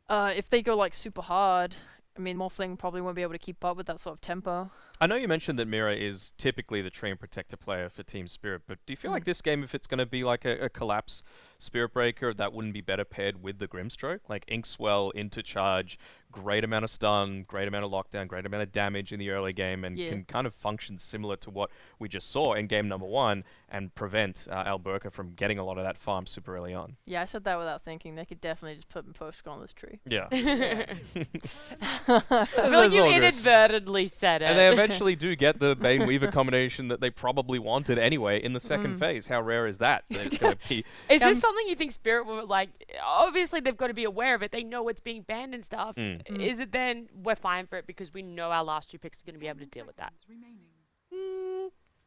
If they go like super hard, I mean, Morphling probably won't be able to keep up with that sort of tempo. I know you mentioned that Mira is typically the Tree and Protector player for TSpirit, but do you feel like this game, if it's going to be like a collapse Spirit Breaker, that wouldn't be better paired with the Grimstroke? Like Inkswell into charge, great amount of stun, great amount of lockdown, great amount of damage in the early game, and can kind of function similar to what we just saw in game number 1 and prevent Alberca from getting a lot of that farm super early on. Yeah, I said that without thinking. They could definitely just put Post on this tree. Yeah. I feel like you inadvertently said it. And they eventually do get the Bane Weaver combination that they probably wanted anyway in the second phase. How rare is that? That it's gonna be Is this something you think Spirit will like? Obviously, they've got to be aware of it. They know it's being banned and stuff. Is it then we're fine for it because we know our last 2 picks are going to be able to deal with that?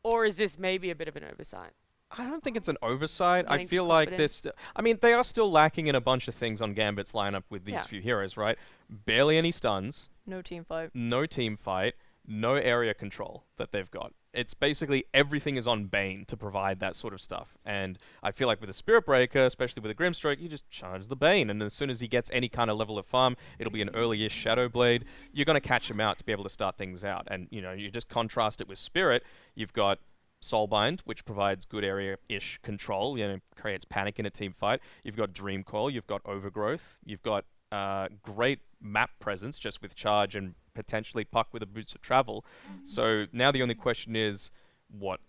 Or is this maybe a bit of an oversight? I don't think it's an oversight. I Getting feel too like confident? this. I mean, they are still lacking in a bunch of things on Gambit's lineup with these few heroes, right? Barely any stuns, No team fight. no team fight, no area control that they've got. It's basically everything is on Bane to provide that sort of stuff. And I feel like with a Spirit Breaker, especially with a Grimstroke, you just charge the Bane. And as soon as he gets any kind of level of farm, it'll be an early-ish Shadow Blade. You're going to catch him out to be able to start things out. And, you know, you just contrast it with Spirit. You've got Soulbind, which provides good area-ish control, you know, creates panic in a team fight. You've got Dream Coil, you've got Overgrowth, you've got great map presence just with charge and potentially Puck with a Boots of Travel. So now the only question is, what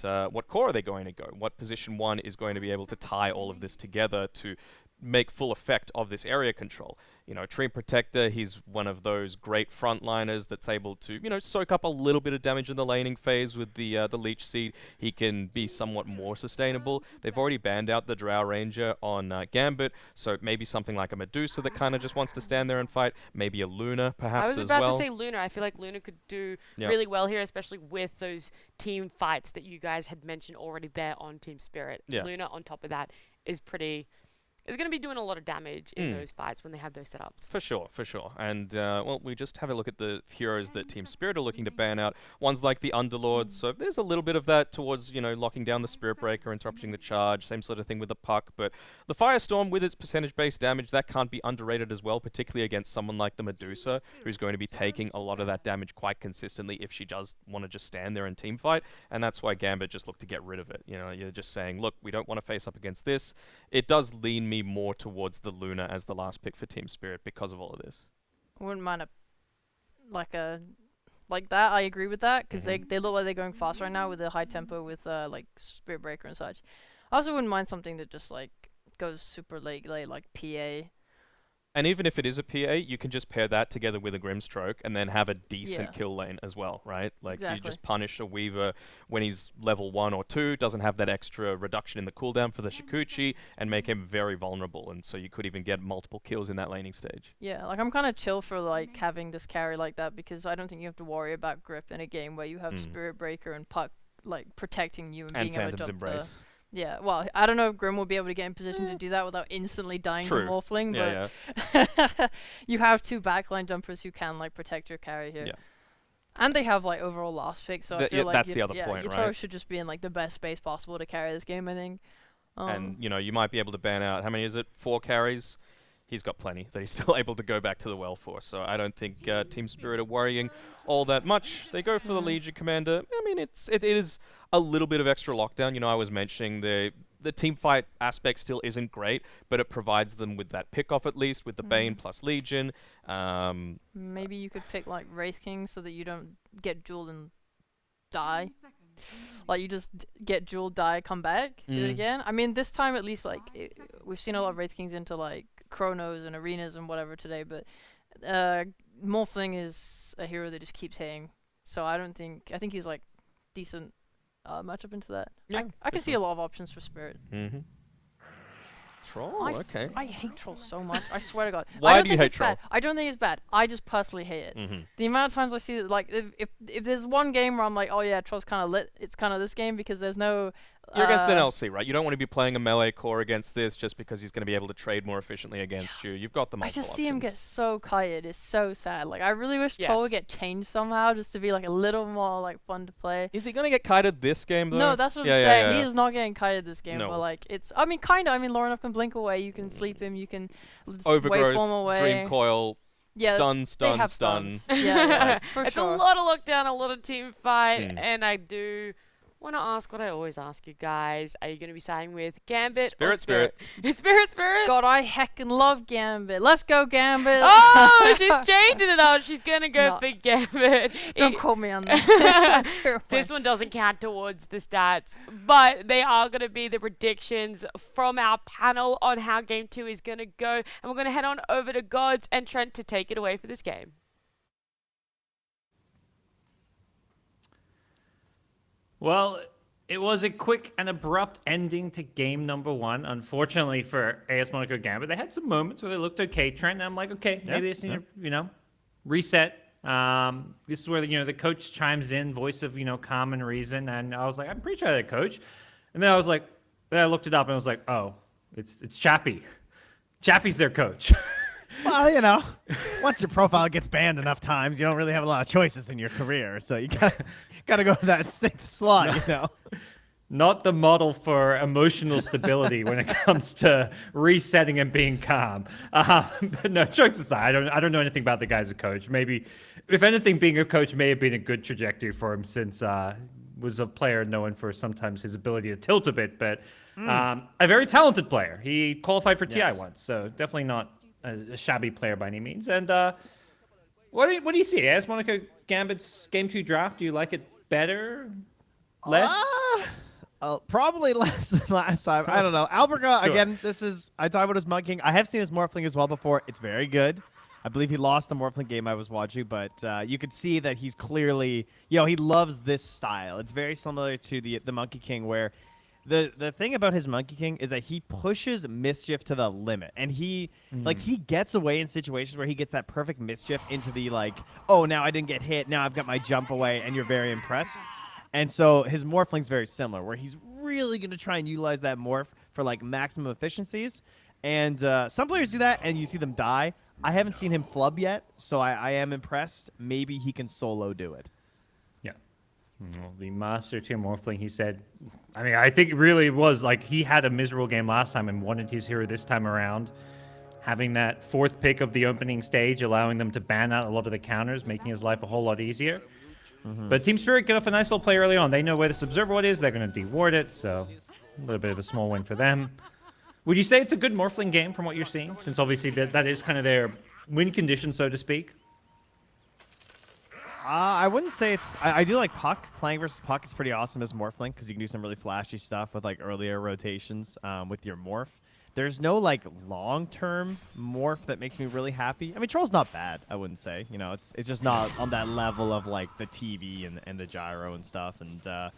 core are they going to go? What position 1 is going to be able to tie all of this together to make full effect of this area control? You know, Tree Protector, he's one of those great frontliners that's able to, you know, soak up a little bit of damage in the laning phase with the Leech Seed. He can be somewhat more sustainable. They've already banned out the Drow Ranger on Gambit, so maybe something like a Medusa that kind of just wants to stand there and fight. Maybe a Luna, perhaps, as well. I was about to say Luna. I feel like Luna could do really well here, especially with those team fights that you guys had mentioned already there on TSpirit. Yeah. Luna, on top of that, is going to be doing a lot of damage in those fights when they have those setups. For sure, for sure. And, well, we just have a look at the heroes that TSpirit are looking to ban out. One's like the Underlord, so there's a little bit of that towards, you know, locking down the Spirit Breaker, interrupting the charge, same sort of thing with the Puck. But the Firestorm, with its percentage-based damage, that can't be underrated as well, particularly against someone like the Medusa, who's going to be taking a lot of that damage quite consistently if she does want to just stand there and team fight. And that's why Gambit just looked to get rid of it. You know, you're just saying, look, we don't want to face up against this. It does lean me more towards the Luna as the last pick for TSpirit because of all of this. I wouldn't mind like that. I agree with that because they look like they're going fast right now with the high tempo with like Spirit Breaker and such. I also wouldn't mind something that just like goes super late like PA. And even if it is a PA, you can just pair that together with a Grimstroke and then have a decent kill lane as well, right? Like, you just punish a Weaver when he's level 1 or 2, doesn't have that extra reduction in the cooldown for the Shikuchi, and make him very vulnerable. And so you could even get multiple kills in that laning stage. Yeah, like, I'm kind of chill for, like, having this carry like that because I don't think you have to worry about grip in a game where you have Spirit Breaker and Puck, like, protecting you and being able to Phantom's jump Embrace. Yeah, well, I don't know if Grim will be able to get in position to do that without instantly dying to Morphling, but you have 2 backline jumpers who can, like, protect your carry here. Yeah. And they have, like, overall last pick, so I feel like that's the other point, Yatoro right? should just be in, like, the best space possible to carry this game, I think. And, you know, you might be able to ban out, how many is it? 4 carries? He's got plenty that he's still able to go back to the well for. So I don't think TSpirit are worrying all that much. They go for the Legion Commander. I mean, it is a little bit of extra lockdown. You know, I was mentioning the team fight aspect still isn't great, but it provides them with that pick-off at least, with the Bane plus Legion. Maybe you could pick, like, Wraith King so that you don't get dueled and die. Like, you just get dueled, die, come back, do it again. I mean, this time at least, like, we've seen a lot of Wraith Kings into, like, Chronos and Arenas and whatever today, but Morphling is a hero that just keeps hitting. So I think he's, like, decent matchup into that. Yeah, I can see a lot of options for Spirit. Troll, okay. I hate Troll so much. I swear to God. Why do you hate Troll? I don't think it's bad. I just personally hate it. The amount of times I see that, like, if there's one game where I'm like, oh yeah, Troll's kind of lit, it's kind of this game because there's no You're against an LC, right? You don't want to be playing a melee core against this just because he's going to be able to trade more efficiently against you. You've got the multiple I just see him options. get so kited. It's so sad. Like, I really wish Yes. Troll would get changed somehow just to be like a little more like fun to play. Is he going to get kited this game, though? No, that's what Yeah, I'm yeah, saying. yeah. He is not getting kited this game, No. but like it's. I mean, kind of. I mean, Lauren can blink away. You can sleep him. You can Overgrowth, waveform away. Dream Coil, Yeah, stun, they stun, have stun. stuns. Yeah, for It's sure. a lot of lockdown, a lot of team fight, Hmm. and I do want to ask what I always ask you guys. Are you going to be siding with Gambit or Spirit. Spirit? God, I heckin' love Gambit. Let's go, Gambit. Oh, she's changing it up. She's going to go No. for Gambit. Don't quote me on that. This one doesn't count towards the stats, but they are going to be the predictions from our panel on how Game 2 is going to go. And we're going to head on over to GoDz and Trent to take it away for this game. Well, it was a quick and abrupt ending to game number 1. Unfortunately for AS Monaco Gambit, they had some moments where they looked okay, Trent, and I'm like, okay, maybe they need to, reset. This is where, the coach chimes in, voice of, calm and reason, and I was like, I'm pretty sure that coach. And then I was like, then I looked it up and I was like, oh, it's Chappie. Chappie's their coach. Well, once your profile gets banned enough times, you don't really have a lot of choices in your career. So you gotta go to that 6th slot, Not the model for emotional stability when it comes to resetting and being calm. But no, jokes aside, I don't know anything about the guy as a coach. Maybe, if anything, being a coach may have been a good trajectory for him since was a player known for sometimes his ability to tilt a bit, but a very talented player. He qualified for TI once, so definitely not a shabby player by any means. And what do you see? As Monaco Gambit's Game 2 draft, do you like it better? Less? Probably less than last time. I don't know. Alberga, Sure. again, I talked about his Monkey King. I have seen his Morphling as well before. It's very good. I believe he lost the Morphling game I was watching, but you could see that he's clearly, he loves this style. It's very similar to the Monkey King, where the thing about his Monkey King is that he pushes mischief to the limit, and he gets away in situations where he gets that perfect mischief into the oh, now I didn't get hit, now I've got my jump away, and you're very impressed. And so his Morphling's very similar, where he's really going to try and utilize that morph for maximum efficiencies. And some players do that, and you see them die. I haven't seen him flub yet, so I am impressed. Maybe he can solo do it. Yeah. Well, the Master Tier Morphling, he said, I think it really was he had a miserable game last time and wanted his hero this time around. Having that 4th pick of the opening stage, allowing them to ban out a lot of the counters, making his life a whole lot easier. But TSpirit get off a nice little play early on. They know where this Observer Ward is. They're going to deward it, so a little bit of a small win for them. Would you say it's a good Morphling game from what you're seeing? Since obviously that is kind of their win condition, so to speak. I wouldn't say it's... I do like Puck. Playing versus Puck is pretty awesome as Morphling, because you can do some really flashy stuff with earlier rotations with your Morph. There's no long-term morph that makes me really happy. I mean, Troll's not bad, I wouldn't say. It's just not on that level of the TV and the gyro and stuff. And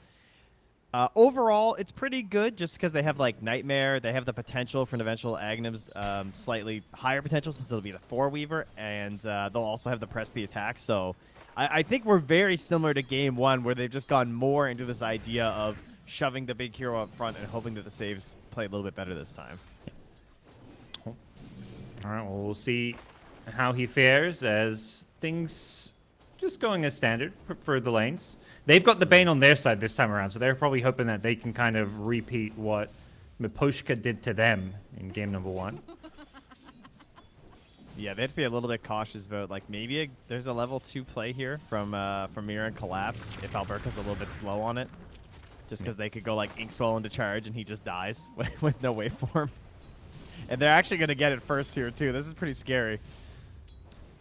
overall, it's pretty good just because they have Nightmare. They have the potential for an eventual Agnum's slightly higher potential since it'll be the 4-weaver, and they'll also have the press the attack. So I think we're very similar to Game 1, where they've just gone more into this idea of shoving the big hero up front and hoping that the saves play a little bit better this time. All right, well, we'll see how he fares as things just going as standard for the lanes. They've got the Bane on their side this time around, so they're probably hoping that they can kind of repeat what Miposhka did to them in game number 1. Yeah, they have to be a little bit cautious about maybe there's a level 2 play here from Mira and Collapse if Alberca's a little bit slow on it. Just because they could go Inkswell into charge and he just dies with no waveform. And they're actually going to get it first here, too. This is pretty scary.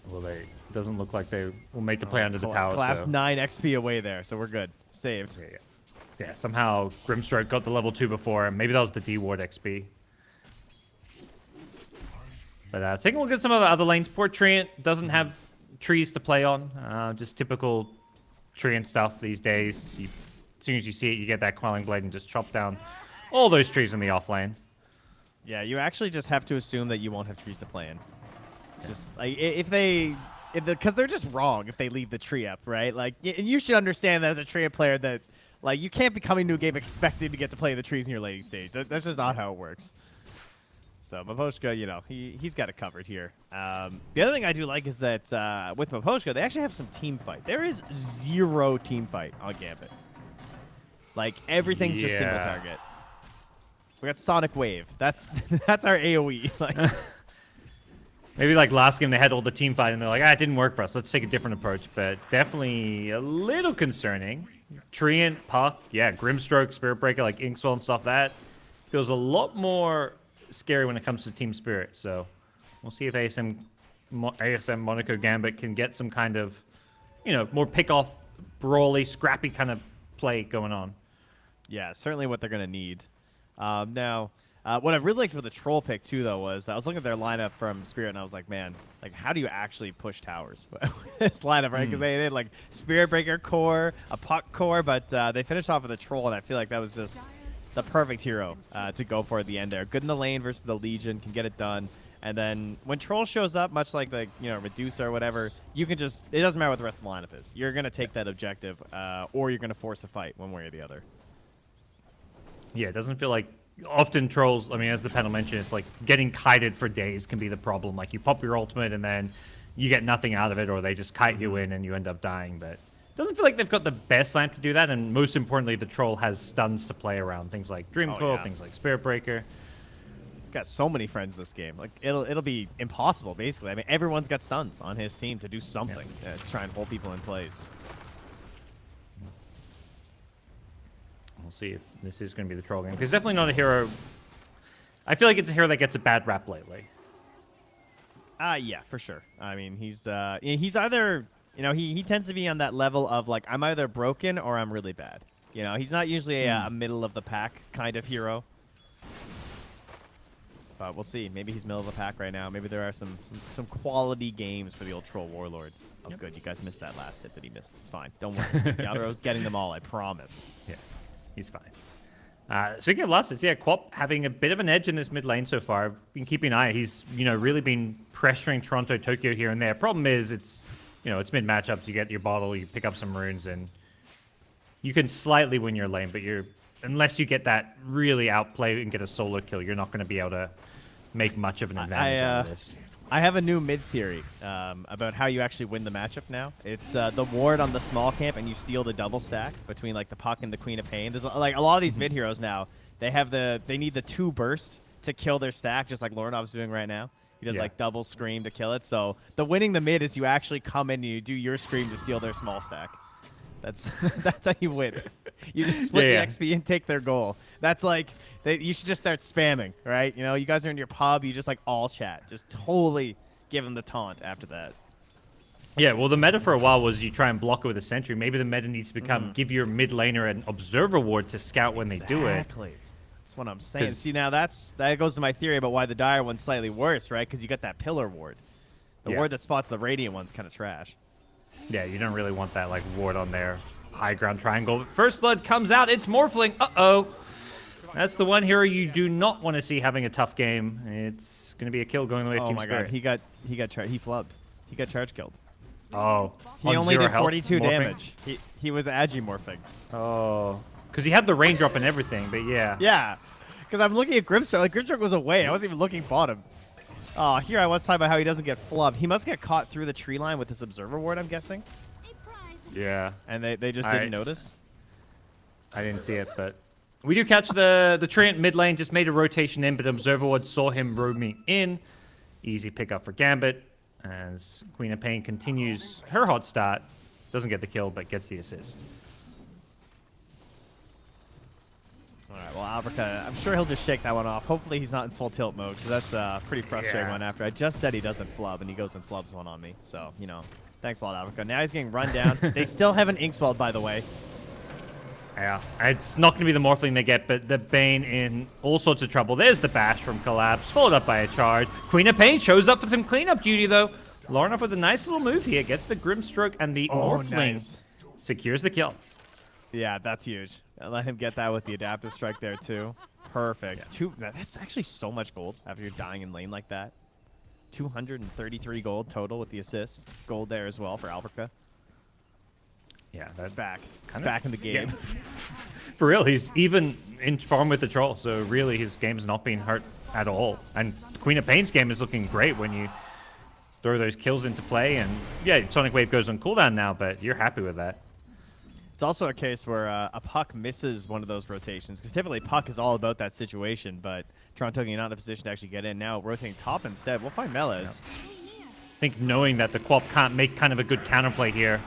Well, doesn't look like they will make the play under the tower. Collapse so. 9 XP away there, so we're good. Saved. Yeah, somehow Grimstroke got the level 2 before him. Maybe that was the D-Ward XP. But taking a look at some of the other lanes. Poor Treant doesn't have trees to play on. Just typical Treant stuff these days. As soon as you see it, you get that Quelling Blade and just chop down all those trees in the off lane. Yeah, you actually just have to assume that you won't have trees to play in. It's just because they're just wrong if they leave the tree up, right? You should understand that as a tree player that Like, you can't be coming to a game expecting to get to play the trees in your laning stage. That's just not how it works. So Maposhka, you know, he's got it covered here. The other thing I do like is that with Maposhka, they actually have some team fight. There is 0 team fight on Gambit. Like, everything's just single target. We got Sonic Wave. That's our AoE. Like, maybe like last game they had all the team fight and they're like, it didn't work for us. Let's take a different approach. But definitely a little concerning. Treant, Puck, Grimstroke, Spirit Breaker, like Inkswell and stuff. That feels a lot more scary when it comes to TeamSpirit. So we'll see if ASM Monaco Gambit can get some kind of, you know, more pick-off, brawly, scrappy kind of play going on. Yeah, certainly what they're going to need. Now, what I really liked with the troll pick, too, though, was I was looking at their lineup from Spirit, and I was like, man, like, how do you actually push towers with this lineup, right? Because they did, like, Spirit Breaker core, a Puck core, but they finished off with a troll, and I feel like that was just the perfect hero to go for at the end there. Good in the lane versus the Legion, can get it done. And then when troll shows up, much like the, you know, Medusa or whatever, you can just, it doesn't matter what the rest of the lineup is. You're going to take that objective, or you're going to force a fight one way or the other. Yeah, it doesn't feel like often trolls, I mean, as the panel mentioned, it's like getting kited for days can be the problem. Like, you pop your ultimate and then you get nothing out of it, or they just kite you in and you end up dying. But it doesn't feel like they've got the best lamp to do that, and most importantly, the troll has stuns to play around. Things like Dream Coil, things like Spirit Breaker. He's got so many friends this game. Like, it'll be impossible, basically. I mean, everyone's got stuns on his team to do something to try and hold people in place. We'll see if this is going to be the troll game. Because definitely not a hero. I feel like it's a hero that gets a bad rap lately. Yeah, for sure. I mean, he's either, you know, he tends to be on that level of, like, I'm either broken or I'm really bad. You know, he's not usually a middle of the pack kind of hero. But we'll see. Maybe he's middle of the pack right now. Maybe there are some quality games for the old troll warlord. Oh, good. You guys missed that last hit that he missed. It's fine. Don't worry. Yadaro's getting them all, I promise. Yeah. He's fine. Speaking of last hits, Quap having a bit of an edge in this mid lane so far. I've been keeping an eye. He's, you know, really been pressuring Toronto, Tokyo here and there. Problem is, it's, you know, it's mid matchups. You get your bottle, you pick up some runes, and you can slightly win your lane. But unless you get that really outplay and get a solo kill, you're not going to be able to make much of an advantage out of this. I have a new mid theory about how you actually win the matchup now. It's the ward on the small camp, and you steal the double stack between, like, the Puck and the Queen of Pain. There's, like, a lot of these mid heroes now. They need the 2 burst to kill their stack, just like Lorenov's doing right now. He does like double scream to kill it. So the winning the mid is you actually come in and you do your scream to steal their small stack. That's how you win. You just split the XP and take their goal. That's like, you should just start spamming, right? You know, you guys are in your pub, you just like all chat. Just totally give them the taunt after that. Yeah, well, the meta for a while was you try and block it with a sentry. Maybe the meta needs to become give your mid laner an observer ward to scout when they do it. Exactly. That's what I'm saying. See, now that goes to my theory about why the Dire one's slightly worse, right? Because you got that pillar ward. The ward that spots the Radiant one's kind of trash. Yeah, you don't really want that, like, ward on their high ground triangle. First blood comes out. It's Morphling. Uh-oh. That's the one hero you do not want to see having a tough game. It's going to be a kill going the way of TeamSpirit. Oh, my God. He flubbed. He got charge killed. Oh. He only did 42 damage. He was agi-morphing. Oh. Because he had the raindrop and everything, but yeah. Yeah. Because I'm looking at Grimstroke. Like, Grimstroke was away. I wasn't even looking bottom. Oh, here I was talking about how he doesn't get flubbed. He must get caught through the tree line with this observer ward, I'm guessing. Yeah. And they just didn't notice? I didn't see it, but we do catch the Trent mid lane, just made a rotation in, but observer ward saw him roaming in. Easy pickup for Gambit as Queen of Pain continues her hot start. Doesn't get the kill, but gets the assist. All right, well, Alberca, I'm sure he'll just shake that one off. Hopefully he's not in full tilt mode, because that's a pretty frustrating one after I just said he doesn't flub, and he goes and flubs one on me. So, you know, thanks a lot, Alberca. Now he's getting run down. They still have an Inkswell, by the way. Yeah, it's not going to be the Morphling they get, but the Bane in all sorts of trouble. There's the bash from Collapse, followed up by a charge. Queen of Pain shows up for some cleanup duty, though. Lorenovs with a nice little move here. Gets the Grimstroke, and the Morphling secures the kill. Yeah, that's huge. Let him get that with the adaptive strike there, too. Perfect. Yeah. That's actually so much gold after you're dying in lane like that. 233 gold total with the assists. Gold there as well for Alberca. Yeah, It's that's back. It's kinda back in the game. For real, he's even in form with the troll, so really his game's not being hurt at all. And Queen of Pain's game is looking great when you throw those kills into play. And yeah, Sonic Wave goes on cooldown now, but you're happy with that. It's also a case where a Puck misses one of those rotations, because typically Puck is all about that situation, but Toronto not in a position to actually get in. Now rotating top instead. We'll find Melez. I think knowing that the Quap can't make kind of a good counterplay here,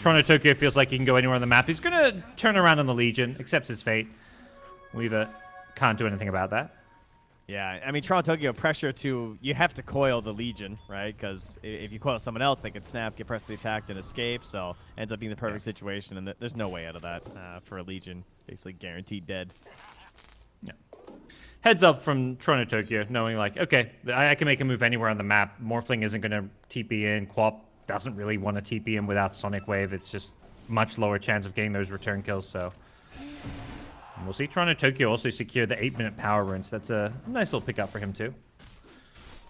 Toronto Tokyo feels like he can go anywhere on the map. He's going to turn around on the Legion, accepts his fate. Weaver can't do anything about that. Yeah, I mean, Toronto Tokyo pressure to, you have to coil the Legion, right? Because if you coil someone else, they could snap, get pressed to the attack, and escape. So ends up being the perfect situation, and there's no way out of that for a Legion. Basically guaranteed dead. Yeah. Heads up from Toronto Tokyo, knowing like, okay, I can make a move anywhere on the map. Morphling isn't going to TP in. Quap doesn't really want to TP in without Sonic Wave. It's just much lower chance of getting those return kills. So and we'll see Toronto Tokyo also secure the 8-minute power rune. So that's a nice little pickup for him too.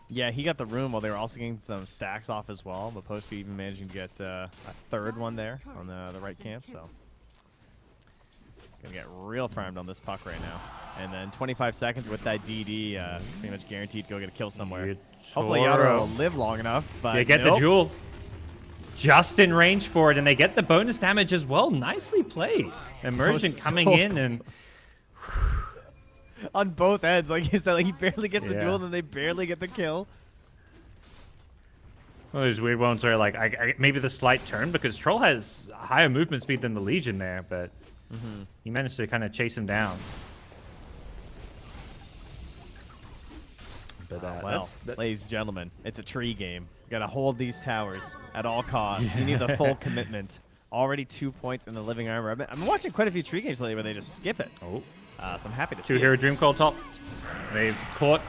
Yeah, he got the room while they were also getting some stacks off as well. But Postby even managing to get a third one there on the right camp. So gonna get real farmed on this Puck right now. And then 25 seconds with that DD, pretty much guaranteed to go get a kill somewhere. Hopefully Yaro will live long enough. But they get the jewel. Just in range for it, and they get the bonus damage as well. Nicely played. Emergent coming in and on both ends, like you said, like he barely gets the duel, and then they barely get the kill. Well, there's weird ones where like maybe the slight turn because Troll has higher movement speed than the Legion there, but he managed to kind of chase him down. But well, ladies and gentlemen, it's a tree game. You gotta hold these towers at all costs. You need the full commitment. Already 2 points in the living armor. I've been watching quite a few tree games lately where they just skip it. Oh, so I'm happy to see. 2 Hero Dream Call top. They've caught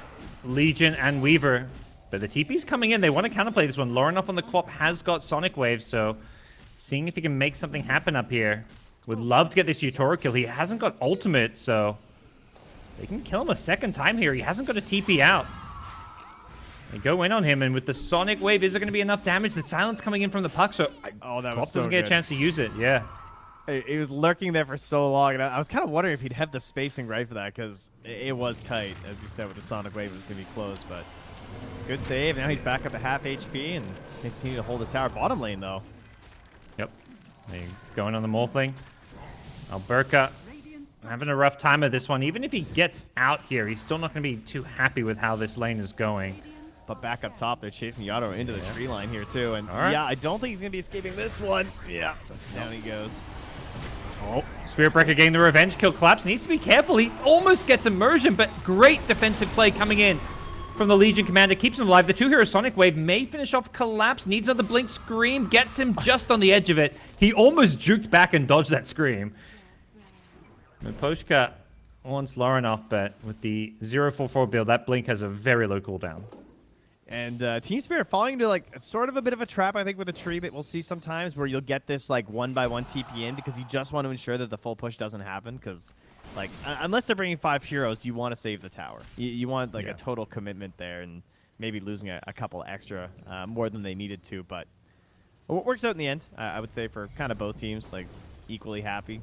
Legion and Weaver, but the TP's coming in. They want to counterplay this one. Lorenoff on the Quap has got Sonic Wave, so seeing if he can make something happen up here. Would love to get this Utoro kill. He hasn't got ultimate, so they can kill him a second time here. He hasn't got a TP out. They go in on him, and with the Sonic Wave, is there going to be enough damage? The silence coming in from the Puck, so that was Quap so doesn't get a chance to use it. Yeah. He was lurking there for so long, and I was kind of wondering if he'd have the spacing right for that, because it was tight, as you said, with the Sonic Wave. It was going to be close, but good save. Now he's back up to half HP and continue to hold his tower. Bottom lane, though. Yep. They going on the Morphling. Alberca having a rough time of this one. Even if he gets out here, he's still not going to be too happy with how this lane is going. But back up top, they're chasing Yaro into the tree line here, too. And right. yeah, I don't think he's going to be escaping this one. Yeah. Down he goes. Oh, Spirit Breaker getting the revenge kill. Collapse needs to be careful. He almost gets immersion, but great defensive play coming in from the Legion commander. Keeps him alive. The 2-hero Sonic Wave may finish off Collapse. Needs another Blink Scream. Gets him just on the edge of it. He almost juked back and dodged that Scream. Poshka wants Lorenoff, but with the 044 build, that Blink has a very low cooldown. And TSpirit falling into like sort of a bit of a trap, I think, with a tree that we'll see sometimes, where you'll get this like 1-by-1 TP in because you just want to ensure that the full push doesn't happen. Because like unless they're bringing 5 heroes, you want to save the tower. You want like a total commitment there, and maybe losing a couple extra more than they needed to. But it works out in the end, I would say, for kind of both teams. Like equally happy.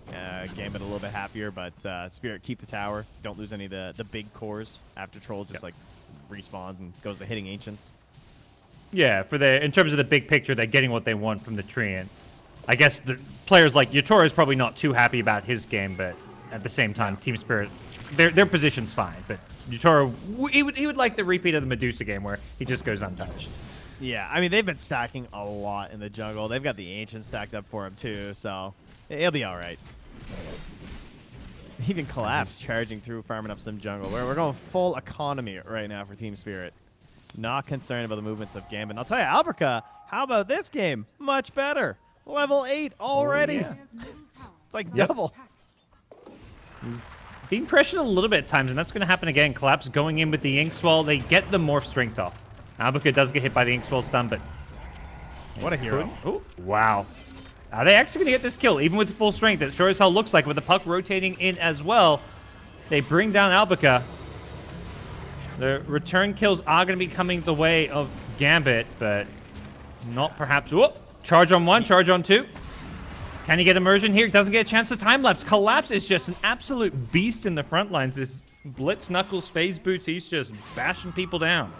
Gambit a little bit happier, but Spirit keep the tower. Don't lose any of the big cores after Troll just like respawns and goes to hitting Ancients. Yeah, in terms of the big picture, they're getting what they want from the tree. And I guess the players like Utoro is probably not too happy about his game, but at the same time, TSpirit, their position's fine. But Utoro, he would like the repeat of the Medusa game where he just goes untouched. Yeah, I mean, they've been stacking a lot in the jungle. They've got the Ancients stacked up for him, too, so it'll be all right. Even Collapse charging through, farming up some jungle. We're going full economy right now for TSpirit. Not concerned about the movements of Gambit. And I'll tell you, Alberca, how about this game? Much better. Level 8 already. Oh, yeah. It's like double. He's being pressured a little bit at times, and that's going to happen again. Collapse going in with the Ink Swell. They get the Morph Strength off. Alberca does get hit by the Ink Swell stun, but what a hero. Oh, wow. Are they actually going to get this kill, even with full strength? It sure as hell looks like, with the Puck rotating in as well. They bring down Alberca. The return kills are going to be coming the way of Gambit, but not perhaps... Whoop! Charge on 1, charge on 2. Can he get immersion here? Doesn't get a chance to time-lapse. Collapse is just an absolute beast in the front lines. This Blitz Knuckles phase boots, he's just bashing people down.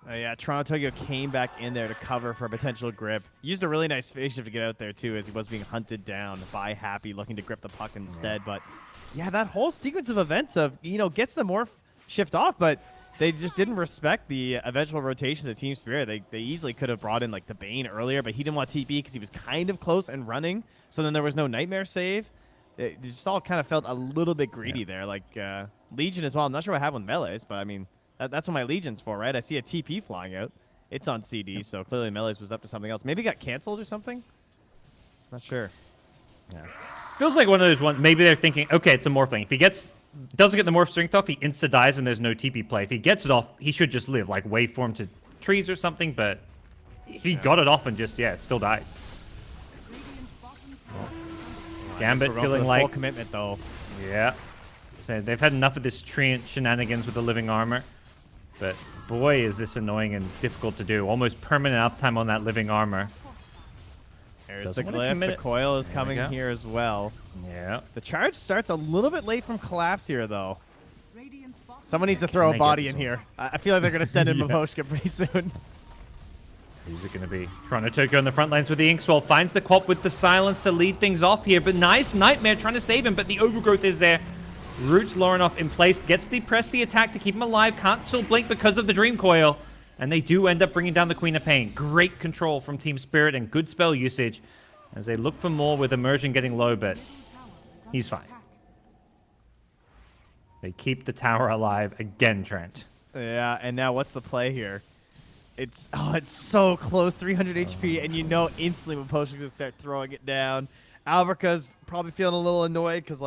Yeah, Toronto Tokyo came back in there to cover for a potential grip. Used a really nice phase shift to get out there, too, as he was being hunted down by Happy, looking to grip the puck instead. But, yeah, that whole sequence of events of, gets the morph shift off, but they just didn't respect the eventual rotations of TSpirit. They easily could have brought in, like, the Bane earlier, but he didn't want TP because he was kind of close and running. So then there was no Nightmare save. It just all kind of felt a little bit greedy there. Like, Legion as well. I'm not sure what happened with Melees, but, I mean, that's what my Legion's for, right? I see a TP flying out. It's on CD, so clearly Melees was up to something else. Maybe it got canceled or something? Not sure. Yeah. Feels like one of those ones, maybe they're thinking, okay, it's a morphling. If he doesn't get the morph strength off, he insta-dies and there's no TP play. If he gets it off, he should just live, like waveform to trees or something, but he got it off and just, still died. Gambit feeling like... full commitment, though. Yeah. So they've had enough of this Treant shenanigans with the living armor. But boy, is this annoying and difficult to do. Almost permanent uptime on that living armor. There's the glyph. The coil is coming here as well. Yeah. The charge starts a little bit late from Collapse here, though. Someone needs to throw a body in here. I feel like they're going to send in Mavoshka pretty soon. Who's it going to be? Toronto Tokyo on the front lines with the Inkswell. Finds the Quap with the silence to lead things off here. But nice Nightmare trying to save him, but the overgrowth is there. Roots Lorenoff in place. Gets the press the attack to keep him alive. Can't still blink because of the Dream Coil. And they do end up bringing down the Queen of Pain. Great control from TSpirit and good spell usage as they look for more with Immersion getting low, but he's fine. They keep the tower alive again, Trent. Yeah, and now what's the play here? It's so close, 300 HP, and instantly when Potion's going to start throwing it down. Alberca's probably feeling a little annoyed because,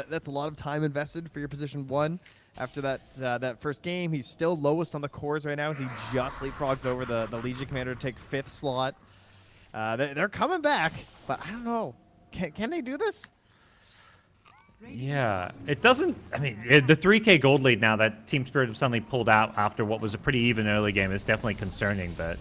that's a lot of time invested for your position 1. After that first game, he's still lowest on the cores right now as he just leapfrogs over the Legion Commander to take 5th slot. They're coming back, but I don't know. Can they do this? Yeah, it doesn't... I mean, the 3K gold lead now that TSpirit have suddenly pulled out after what was a pretty even early game is definitely concerning, but...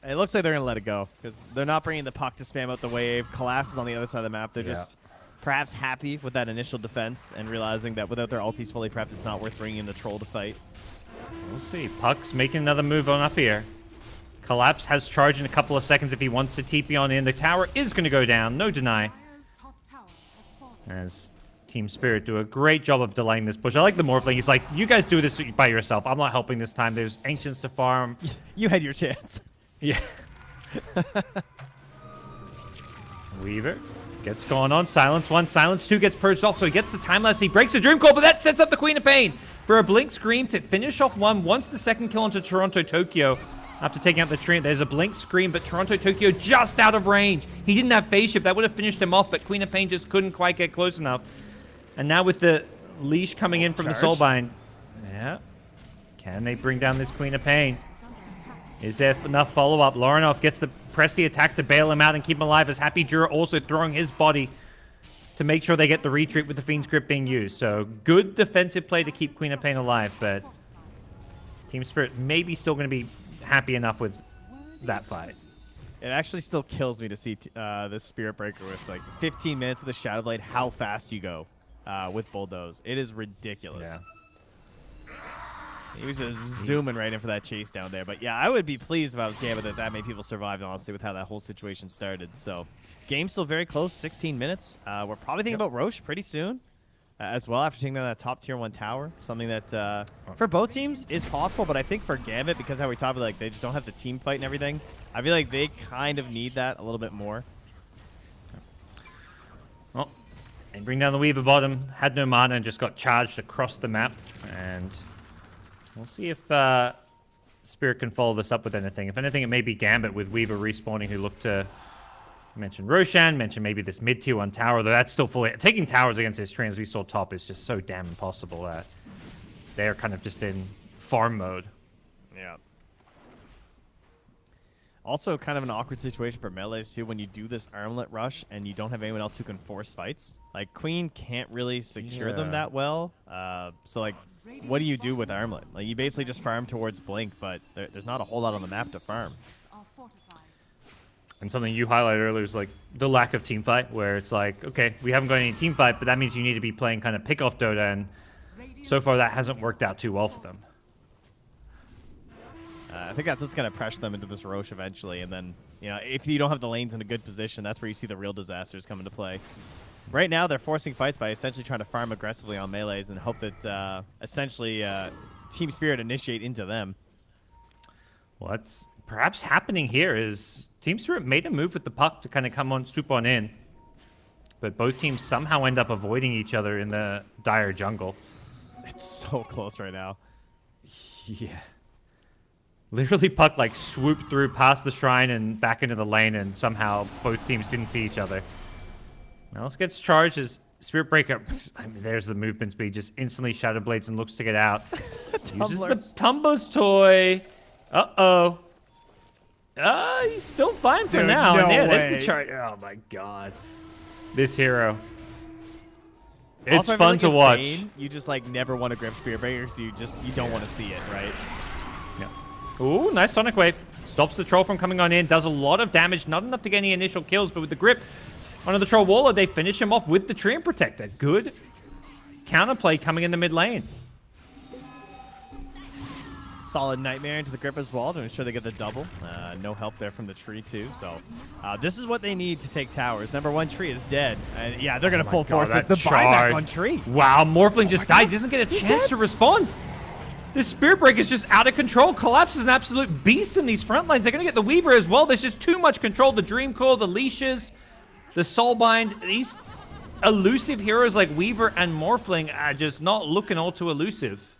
it looks like they're going to let it go because they're not bringing the puck to spam out the wave. Collapse is on the other side of the map. They're just perhaps happy with that initial defense and realizing that without their ultis fully prepped, it's not worth bringing in the troll to fight. We'll see. Puck's making another move on up here. Collapse has charge in a couple of seconds if he wants to TP on in. The tower is going to go down. No deny. As TSpirit do a great job of delaying this push. I like the Morphling. He's like, you guys do this by yourself. I'm not helping this time. There's Ancients to farm. You had your chance. Yeah. Weaver gets going on. Silence 1. Silence 2 gets purged off, so he gets the time lapse. He breaks the Dream Coil, but that sets up the Queen of Pain for a Blink Scream to finish off 1. Once the second kill onto Toronto Tokyo. After taking out the Treant, there's a Blink Scream, but Toronto Tokyo just out of range. He didn't have phase shift. That would have finished him off, but Queen of Pain just couldn't quite get close enough. And now with the leash coming in from the Soulbind. Yeah. Can they bring down this Queen of Pain? Is there enough follow-up? Lorenoff gets the press the attack to bail him out and keep him alive, as Happy Jura also throwing his body to make sure they get the retreat with the Fiend's Grip being used. So good defensive play to keep Queen of Pain alive, but TSpirit maybe still going to be happy enough with that fight. It actually still kills me to see this Spirit Breaker with like 15 minutes with the Shadow Blade, how fast you go with Bulldoze. It is ridiculous. Yeah. He was just zooming right in for that chase down there. But yeah, I would be pleased if I was Gambit that many people survived, honestly, with how that whole situation started. So game's still very close, 16 minutes. We're probably thinking about Roche pretty soon as well after taking down that top tier 1 tower. Something that for both teams is possible, but I think for Gambit, because how we talked about, like, they just don't have the team fight and everything, I feel like they kind of need that a little bit more. Well, they bring down the Weaver bottom, had no mana and just got charged across the map. And we'll see if Spirit can follow this up with anything. If anything, it may be Gambit with Weaver respawning, who look to mention Roshan, mention maybe this mid-tier 1 tower, though that's still fully... Taking towers against this trans we saw top is just so damn impossible that they're kind of just in farm mode. Yeah. Also, kind of an awkward situation for melees, too, when you do this armlet rush and you don't have anyone else who can force fights. Like, Queen can't really secure them that well. So, like, what do you do with armlet? Like, you basically just farm towards Blink, but there's not a whole lot on the map to farm. And something you highlighted earlier is like the lack of team fight, where it's like, okay, we haven't got any team fight, but that means you need to be playing kind of pick-off Dota, and so far that hasn't worked out too well for them. I think that's what's going to pressure them into this Roche eventually, and then, you know, if you don't have the lanes in a good position, that's where you see the real disasters come into play. Right now, they're forcing fights by essentially trying to farm aggressively on melees and hope that essentially TSpirit initiate into them. What's perhaps happening here is TSpirit made a move with the puck to kind of come on, swoop on in, but both teams somehow end up avoiding each other in the dire jungle. It's so close right now. Yeah. Literally, puck like swooped through past the shrine and back into the lane, and somehow both teams didn't see each other. Now this gets charged as Spirit Breaker. I mean, there's the movement speed, just instantly Shadow Blades and looks to get out. Uses the Tumblr's toy. Uh-oh. He's still fine for now. No and yeah, way. there's the charge. Oh my god. This hero. It's Also, I feel fun like to as watch. Bane, you just like never want to grab Spirit Breaker, so you don't want to see it, right? Yeah. Ooh, nice Sonic Wave. Stops the troll from coming on in. Does a lot of damage. Not enough to get any initial kills, but with the grip onto the troll waller, they finish him off with the Treant Protector. Good counterplay coming in the mid lane. Solid Nightmare into the grip as well to ensure they get the double. No help there from the tree too. So this is what they need to take towers. Number one tree is dead. And yeah, they're going to full force this. The buyback on tree. Wow, Morphling just dies. He doesn't get a chance to respond. This Spirit Break is just out of control. Collapse is an absolute beast in these front lines. They're going to get the Weaver as well. There's just too much control. The Dream Core, the Leashes, the Soulbind. These elusive heroes like Weaver and Morphling are just not looking all too elusive.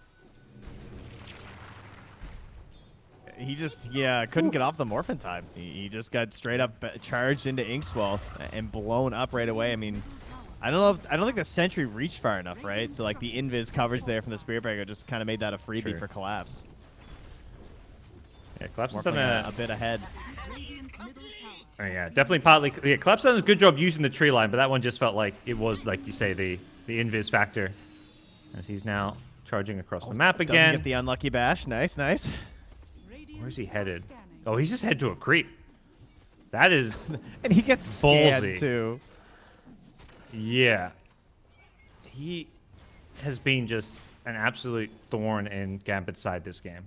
He just, couldn't get off the morph in time. He just got straight up charged into Inkswell and blown up right away. I mean, I don't think the Sentry reached far enough, right? So like the invis coverage there from the Spirit Breaker just kind of made that a freebie for Collapse. Yeah, Collapse has Morphling done a bit ahead. Oh, yeah, definitely partly. Yeah, Collapse done a good job using the tree line, but that one just felt like it was, like you say, the invis factor. As he's now charging across the map Doesn't again. get the unlucky bash. Nice, nice. Where's he headed? Oh, he's just headed to a creep. That is And he gets scanned ballsy. too. Yeah. He has been just an absolute thorn in Gambit's side this game.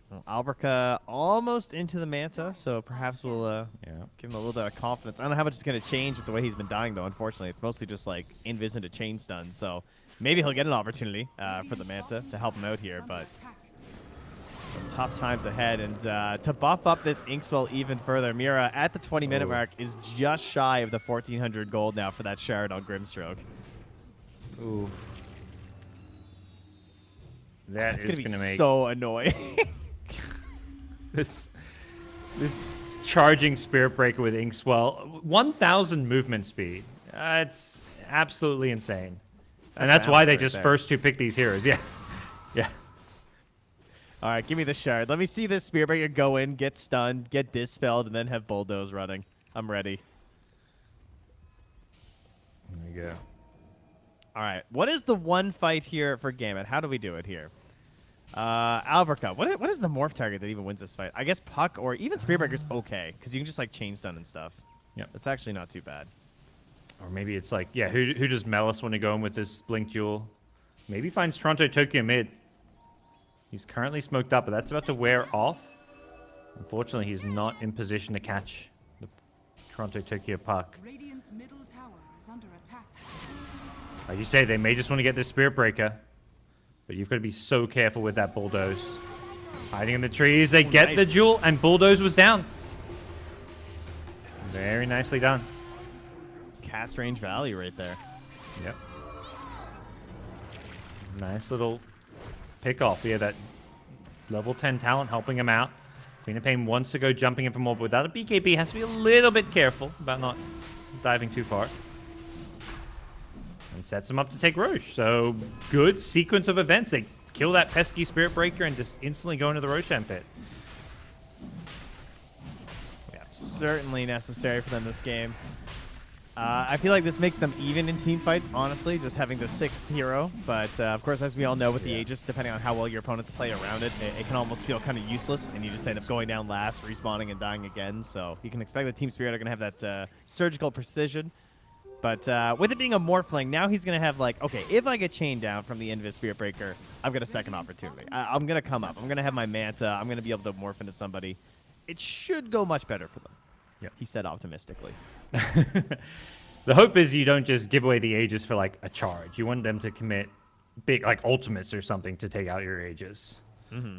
Well, Alberca almost into the Manta, so perhaps we'll give him a little bit of confidence. I don't know how much it's going to change with the way he's been dying, though, unfortunately. It's mostly just like invis into chain stun, so maybe he'll get an opportunity for the Manta to help him out here, but some tough times ahead. And to buff up this Inkswell even further, Mira at the 20-minute mark is just shy of the 1,400 gold now for that shard on Grimstroke. Ooh. That's It's going to be make so annoying. this charging Spirit Breaker with Inkswell, 1,000 movement speed. It's absolutely insane. And that's why they just first two pick these heroes. Yeah. Yeah. All right, give me the shard. Let me see this Spirit Breaker go in, get stunned, get dispelled, and then have Bulldoze running. I'm ready. There you go. All right, what is the one fight here for Gambit? How do we do it here? Alberca, what is the morph target that even wins this fight? I guess Puck or even Spirit Breaker's okay, because you can just like chain stun and stuff. Yeah. That's actually not too bad. Or maybe it's like, yeah, who does Melis want to go in with this Blink Jewel? Maybe finds Toronto Tokyo mid. He's currently smoked up, but that's about to wear off. Unfortunately, he's not in position to catch the Toronto Tokyo puck. Radiant's middle tower is under attack. Like you say, they may just want to get this Spirit Breaker, but you've got to be so careful with that Bulldoze. Hiding in the trees, they get the Jewel, and Bulldoze was down. Very nicely done. Cast range value right there. Yep. Nice little pick off here. That level 10 talent helping him out. Queen of Pain wants to go jumping in for more, but without a BKB, has to be a little bit careful about not diving too far. And sets him up to take Roche. So good sequence of events. They kill that pesky Spirit Breaker and just instantly go into the Roshan pit. Yeah, certainly necessary for them this game. I feel like this makes them even in team fights, honestly, just having the 6th hero. But, of course, as we all know with the Aegis, depending on how well your opponents play around it, it can almost feel kind of useless, and you just end up going down last, respawning, and dying again. So you can expect that TSpirit are going to have that surgical precision. But with it being a Morphling, now he's going to have, like, okay, if I get chained down from the end of his Spirit Breaker, I've got a second opportunity. I'm going to come up. I'm going to have my Manta. I'm going to be able to morph into somebody. It should go much better for them. Yep. He said optimistically. The hope is you don't just give away the Aegis for, like, a charge. You want them to commit big, like, ultimates or something to take out your Aegis. Mm-hmm.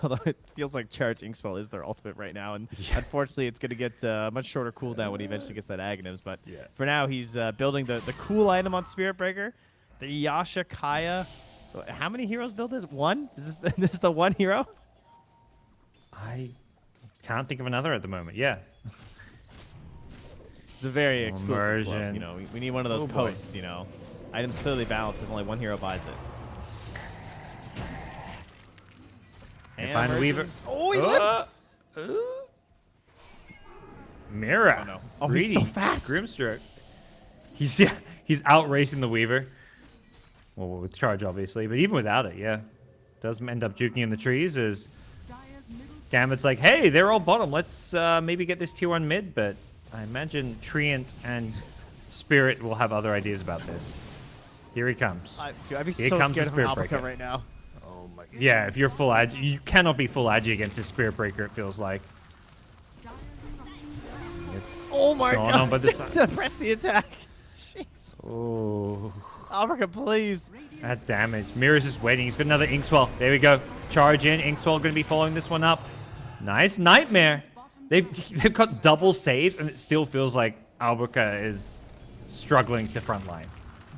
Although it feels like Charge Inkswell is their ultimate right now, and unfortunately it's going to get a much shorter cooldown when he eventually gets that Aghanim's. But for now, he's building the cool item on Spirit Breaker, the Yasha Kaya. How many heroes build this? One? Is this the one hero? I can't think of another at the moment. Yeah. It's a very exclusive club. Immersion. You know, we need one of those posts, you know. Items clearly balanced if only one hero buys it. And find Weaver. Oh, he lived! Mira. Oh, no. Oh, he's so fast. Grimstroke. He's out racing the Weaver. Well, with charge, obviously, but even without it, yeah. Does end up juking in the trees as Gambit's like, hey, they're all bottom. Let's maybe get this tier 1 mid, but I imagine Trent and Spirit will have other ideas about this. Here he comes. Dude, I'd be Here so comes scared the of Spirit Alpaca Breaker. right now. Oh my god. Yeah, if you're full agi, you cannot be full agi against his Spirit Breaker, it feels like. It's Oh my going god. on by the side. Press the attack. Jeez. Oh, Alpaca, please. that damage. Mira's just waiting. He's got another Inkswell. There we go. Charge in. Inkswell going to be following this one up. Nice Nightmare. They've got double saves, and it still feels like Alpaca is struggling to frontline.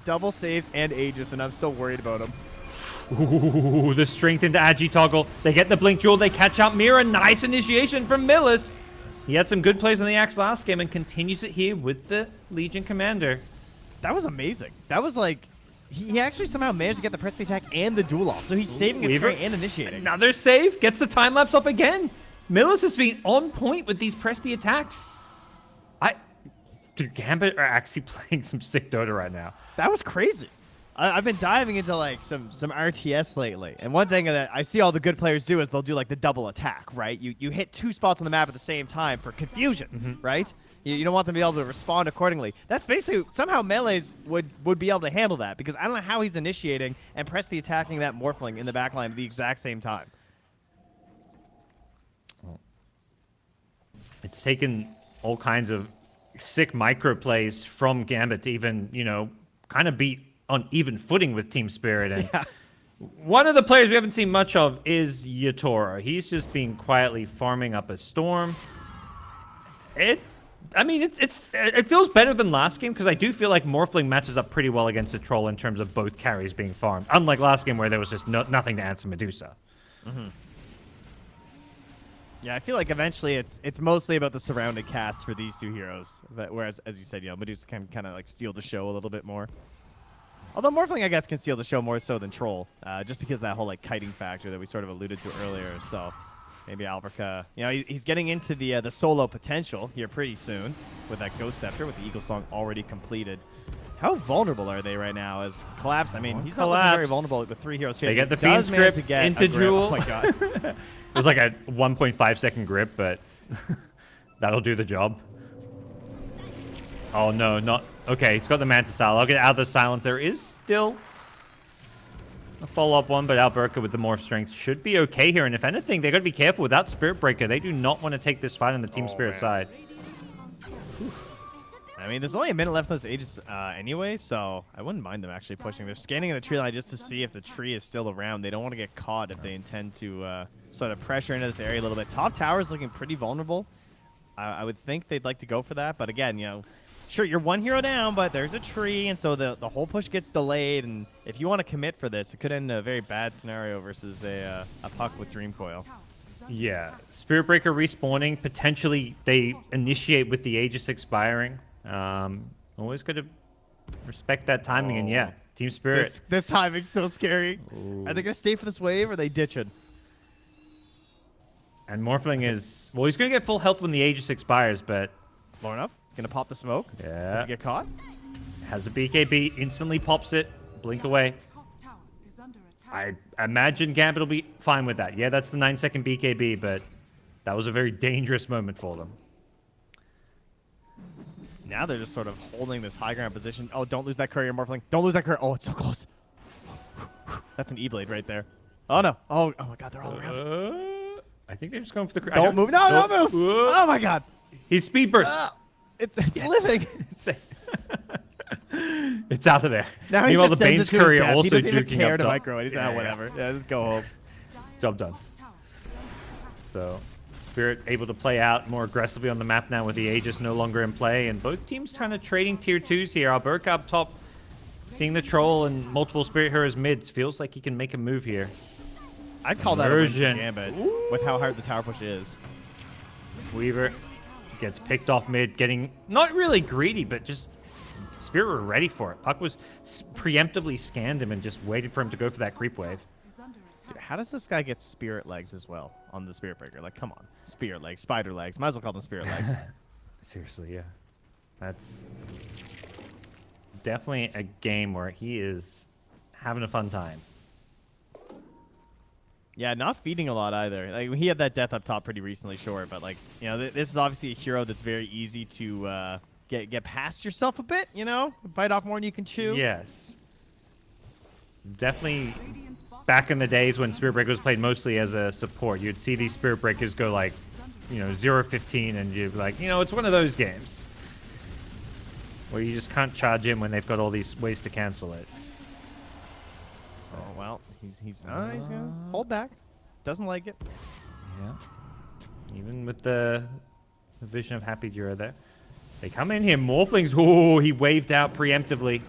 Double saves and Aegis, and I'm still worried about him. Ooh, the strength into Agi toggle. They get the Blink Jewel. They catch out Mira. Nice initiation from Millis. He had some good plays on the axe last game and continues it here with the Legion Commander. That was amazing. That was like, he actually somehow managed to get the press the attack and the duel off. So he's saving his Weaver. Prey and initiating. Another save. Gets the time lapse off again. Millis has been on point with these press the attacks. Dude, Gambit are actually playing some sick Dota right now. That was crazy. I've been diving into like some RTS lately, and one thing that I see all the good players do is they'll do like the double attack, right? You hit 2 spots on the map at the same time for confusion, right? You don't want them to be able to respond accordingly. That's basically somehow Melees would be able to handle that, because I don't know how he's initiating and press the attacking that Morphling in the backline at the exact same time. It's taken all kinds of sick micro plays from Gambit to even, you know, kind of be on even footing with TSpirit. And one of the players we haven't seen much of is Yatora. He's just been quietly farming up a storm. It feels better than last game, because I do feel like Morphling matches up pretty well against the Troll in terms of both carries being farmed, unlike last game where there was just nothing to answer Medusa. Yeah, I feel like eventually it's mostly about the surrounded cast for these two heroes. But whereas, as you said, you know, Medusa can kind of like steal the show a little bit more. Although Morphling, I guess, can steal the show more so than Troll, just because of that whole like kiting factor that we sort of alluded to earlier. So maybe Alpaca, you know, he's getting into the solo potential here pretty soon with that Ghost Scepter, with the Eagle Song already completed. How vulnerable are they right now? As Collapse, I mean, he's not looking very vulnerable with 3 heroes. They get the Fiend's Grip into Jewel. Oh my god. It was like a 1.5 second grip, but that'll do the job. Oh no, not okay. He's got the Manta Style. I'll get out of the silence. There is still a follow-up one, but Alberca with the Morph Strength should be okay here. And if anything, they got to be careful with that Spirit Breaker. They do not want to take this fight on the TSpirit side. I mean, there's only a minute left in this Aegis anyway, so I wouldn't mind them actually pushing. They're scanning the tree line just to see if the tree is still around. They don't want to get caught if they intend to sort of pressure into this area a little bit. Top tower is looking pretty vulnerable. I would think they'd like to go for that, but again, you know, sure, you're 1 hero down, but there's a tree, and so the whole push gets delayed, and if you want to commit for this, it could end in a very bad scenario versus a puck with Dream Coil. Yeah, Spirit Breaker respawning. Potentially, they initiate with the Aegis expiring. Always got to respect that timing, and yeah, TSpirit. This timing's so scary. Ooh. Are they gonna stay for this wave, or are they ditching? And Morphling is, well, he's gonna get full health when the Aegis expires, but Low enough? Gonna pop the smoke. Yeah. Does he get caught? Has a BKB, instantly pops it, blink away. Top tower is under attack. I imagine Gambit will be fine with that. Yeah, that's the 9-second BKB, but that was a very dangerous moment for them. Now they're just sort of holding this high ground position. Oh, don't lose that courier, Morphling. Don't lose that courier. Oh, it's so close. That's an E-blade right there. Oh, no. Oh my God, they're all around it. I think they're just going for the... Don't move. No, don't move. Whoa. Oh, my God. He's speed burst. It's living. It's safe. It's out of there. Now he Meanwhile, just the sends Bane's it to his courier death. also He doesn't even juking care up to top. micro it. He's like, whatever. Yeah, just go home. Job done. Top tower is under attack. So, Spirit able to play out more aggressively on the map now with the Aegis no longer in play, and both teams kind of trading tier 2s here. Alberca up top, seeing the Troll and multiple Spirit Heroes mids, feels like he can make a move here. I'd call that a win for Immersion. Gambit with how hard the tower push is. Weaver gets picked off mid, getting not really greedy, but just Spirit were ready for it. Puck was preemptively scanned him and just waited for him to go for that creep wave. Is under Dude, attack. how does this guy get spirit legs as well on the Spirit Breaker? Like, come on. Spirit legs, spider legs. Might as well call them spirit legs. Seriously, yeah. That's definitely a game where he is having a fun time. Yeah, not feeding a lot either. Like, he had that death up top pretty recently, sure, but like, you know, this is obviously a hero that's very easy to get past yourself a bit. You know, bite off more than you can chew. Yes. Definitely Radiant's bottom back in the days when Spirit Breaker was played mostly as a support, you'd see these Spirit Breakers go like, you know, 0-15, and you'd be like, you know, it's one of those games where you just can't charge in when they've got all these ways to cancel it. Oh well, he's gonna hold back. Doesn't like it. Yeah. Even with the vision of Happy Dura there. They come in here. Morphlings. Oh, he waved out preemptively.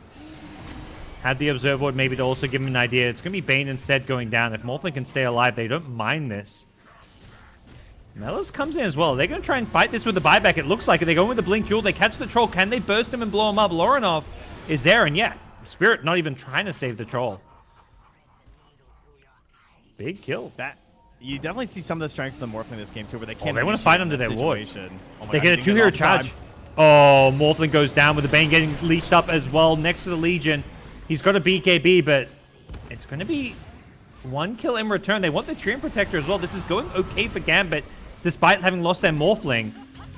Had the Observer Ward maybe to also give him an idea. It's going to be Bane instead going down. If Morphling can stay alive, they don't mind this. Melis comes in as well. They're going to try and fight this with the buyback. It looks like it. They go in with the Blink Jewel. They catch the Troll. Can they burst him and blow him up? Lorinov is there. And yeah, Spirit not even trying to save the Troll. Big kill. That you definitely see some of the strengths of the Morphling in this game too, where they can't. they wanna unleash fight it in under that their ward. situation. Oh my They God, get a he didn't 2-hero off time. charge. Oh, Morphling goes down with the Bane getting leashed up as well next to the Legion. He's got a BKB, but it's going to be one kill in return. They want the Treant Protector as well. This is going okay for Gambit, despite having lost their Morphling.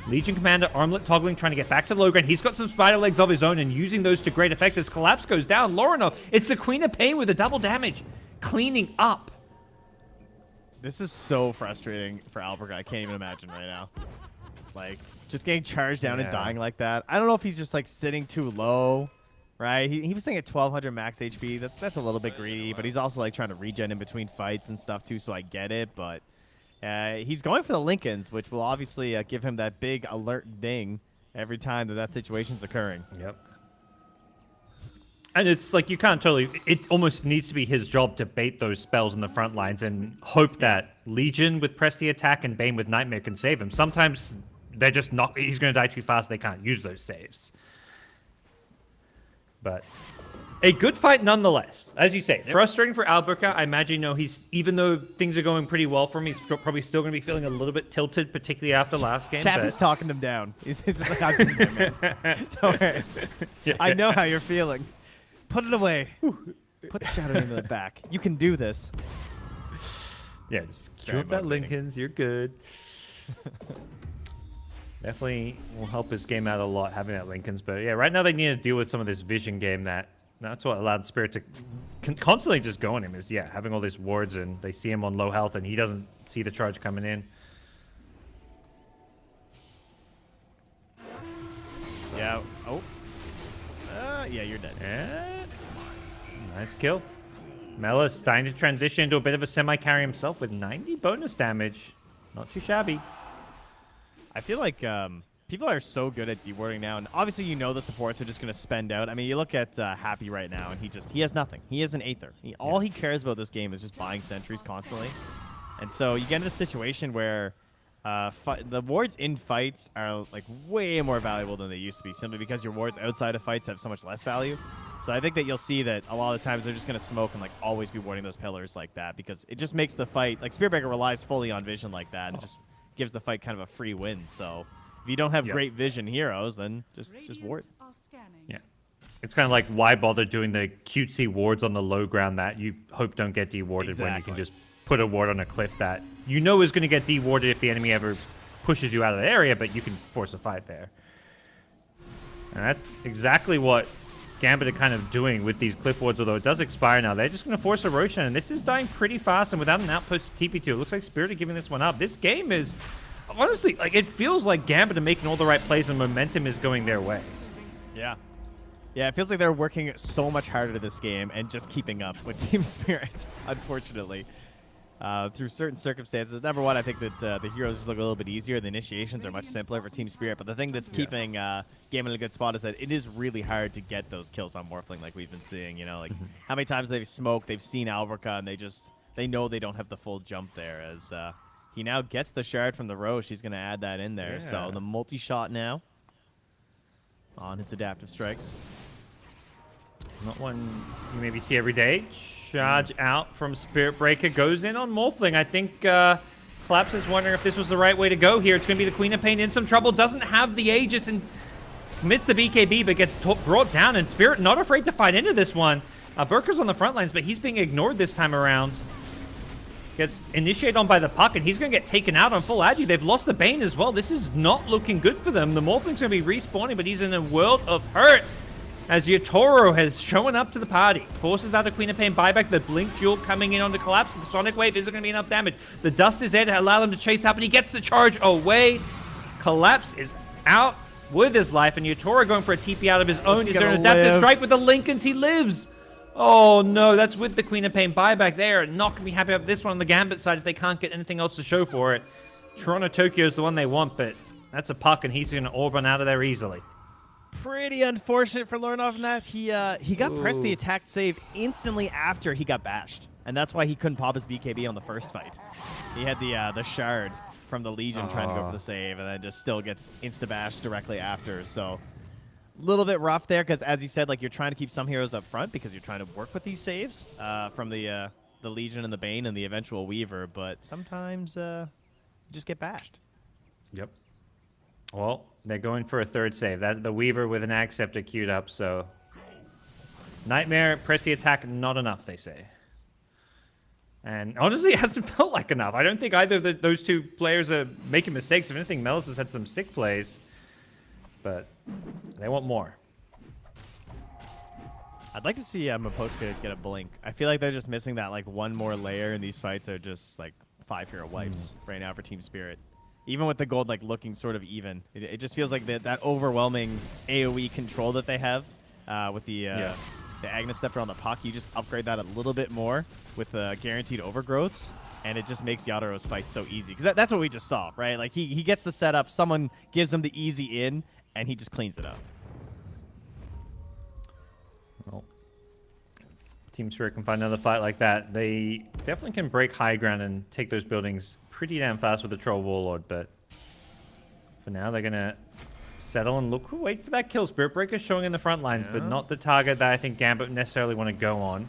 Legion Commander armlet toggling, trying to get back to the low ground. He's got some spider legs of his own and using those to great effect as Collapse goes down. Lorinov, it's the Queen of Pain with a double damage, cleaning up. This is so frustrating for Alberca. I can't even imagine right now. Like, just getting charged down and Yeah. dying like that. I don't know if he's just like sitting too low, right? He was saying at 1200 max HP. That's a little bit greedy, but he's also like trying to regen in between fights and stuff too, so I get it. But he's going for the Lincolns, which will obviously give him that big alert ding every time that situation's occurring. Yep. And it's like you can't totally... It almost needs to be his job to bait those spells in the front lines and hope that Legion with Press the Attack and Bane with Nightmare can save him. Sometimes they're just not... He's going to die too fast. They can't use those saves. But a good fight nonetheless. As you say, frustrating for Alberca. I imagine, you know, he's... Even though things are going pretty well for him, he's probably still going to be feeling a little bit tilted, particularly after last game. Chappie's talking him down. He's just like, I've been there, man. Don't worry. I know how you're feeling. Put it away. Put the shadow into the back. You can do this. Yeah, just Very kill up that motivating. Lincolns. You're good. Definitely will help his game out a lot having that Lincolns. But yeah, right now they need to deal with some of this vision game that's what allowed Spirit to constantly just go on him is, yeah, having all these wards and they see him on low health and he doesn't see the charge coming in. Yeah. Oh. Yeah, you're dead. Yeah. Nice kill. Melis starting to transition into a bit of a semi-carry himself with 90 bonus damage. Not too shabby. I feel like people are so good at dewarding now, and obviously you know the supports are just going to spend out. I mean, you look at Happy right now, and he has nothing. He is an Aether. All he cares about this game is just buying sentries constantly. And so you get into a situation where the wards in fights are like way more valuable than they used to be, simply because your wards outside of fights have so much less value. So I think that you'll see that a lot of the times they're just going to smoke and like always be warding those pillars like that, because it just makes the fight, like Spirit Breaker relies fully on vision like that and just gives the fight kind of a free win. So If you don't have Yep. great vision heroes, then just ward. Radiant are scanning. Yeah. It's kind of like, why bother doing the cutesy wards on the low ground that you hope don't get dewarded when you can Exactly. just put a ward on a cliff that you know is going to get dewarded if the enemy ever pushes you out of the area, but you can force a fight there. And that's exactly what Gambit are kind of doing with these cliff wards, although it does expire now. They're just going to force a Roshan, and this is dying pretty fast, and without an outpost TP2, it looks like Spirit are giving this one up. This game is, honestly, like, it feels like Gambit are making all the right plays and momentum is going their way. Yeah. Yeah, it feels like they're working so much harder this game and just keeping up with TSpirit, unfortunately. Through certain circumstances. Number one, I think that the heroes just look a little bit easier. The initiations are much simpler for TSpirit. But the thing that's keeping Game in a good spot is that it is really hard to get those kills on Morphling, like we've been seeing. You know, like how many times they've smoked, they've seen Alberca, and they know they don't have the full jump there. As he now gets the shard from the Roche, he's going to add that in there. So Yeah. the multi-shot now on his adaptive strikes. Not one you maybe see every day. Charge out from Spirit Breaker. Goes in on Morphling. I think Collapse is wondering if this was the right way to go here. It's going to be the Queen of Pain in some trouble. Doesn't have the Aegis and commits the BKB, but gets brought down. And Spirit not afraid to fight into this one. Burker's on the front lines, but he's being ignored this time around. Gets initiated on by the puck, and he's going to get taken out on full adu. They've lost the Bane as well. This is not looking good for them. The Morphling's going to be respawning, but he's in a world of hurt. As Yotoro has shown up to the party. Forces out a Queen of Pain buyback. The Blink Jewel coming in on the Collapse. The Sonic Wave isn't going to be enough damage. The Dust is there to allow them to chase out, but he gets the charge away. Collapse is out with his life, and Yotoro going for a TP out of his own. He's Is there an gonna adaptive live. strike with the Lincolns? He lives. Oh no, that's with the Queen of Pain buyback. They are not going to be happy about this one on the Gambit side if they can't get anything else to show for it. Toronto Tokyo is the one they want, but that's a puck, and he's going to orb on out of there easily. Pretty unfortunate for Lornov in that he got pressed the attack save instantly after he got bashed, and that's why he couldn't pop his BKB on the first fight. He had the shard from the Legion trying to go for the save, and then just still gets insta bashed directly after. So a little bit rough there, because as you said, like, you're trying to keep some heroes up front because you're trying to work with these saves from the Legion and the Bane and the eventual Weaver, but sometimes you just get bashed. Yep. Well, they're going for a third save. That the Weaver with an Acceptor queued up, so Nightmare, press the attack, not enough, they say. And honestly, it hasn't felt like enough. I don't think either of those two players are making mistakes. If anything, Melis has had some sick plays, but they want more. I'd like to see Mapochka get a blink. I feel like they're just missing that, like, one more layer, and these fights are just like 5 hero wipes right now for TSpirit. Even with the gold, like, looking sort of even, it just feels like that overwhelming AoE control that they have with the Aghanim Scepter on the puck. You just upgrade that a little bit more with guaranteed overgrowths, and it just makes Yataro's fight so easy. Because that's what we just saw, right? Like, he gets the setup, someone gives him the easy in, and he just cleans it up. Well, TSpirit can find another fight like that. They definitely can break high ground and take those buildings pretty damn fast with the Troll Warlord, but for now they're going to settle and wait for that kill. Spirit Breaker showing in the front lines, but not the target that I think Gambit necessarily want to go on.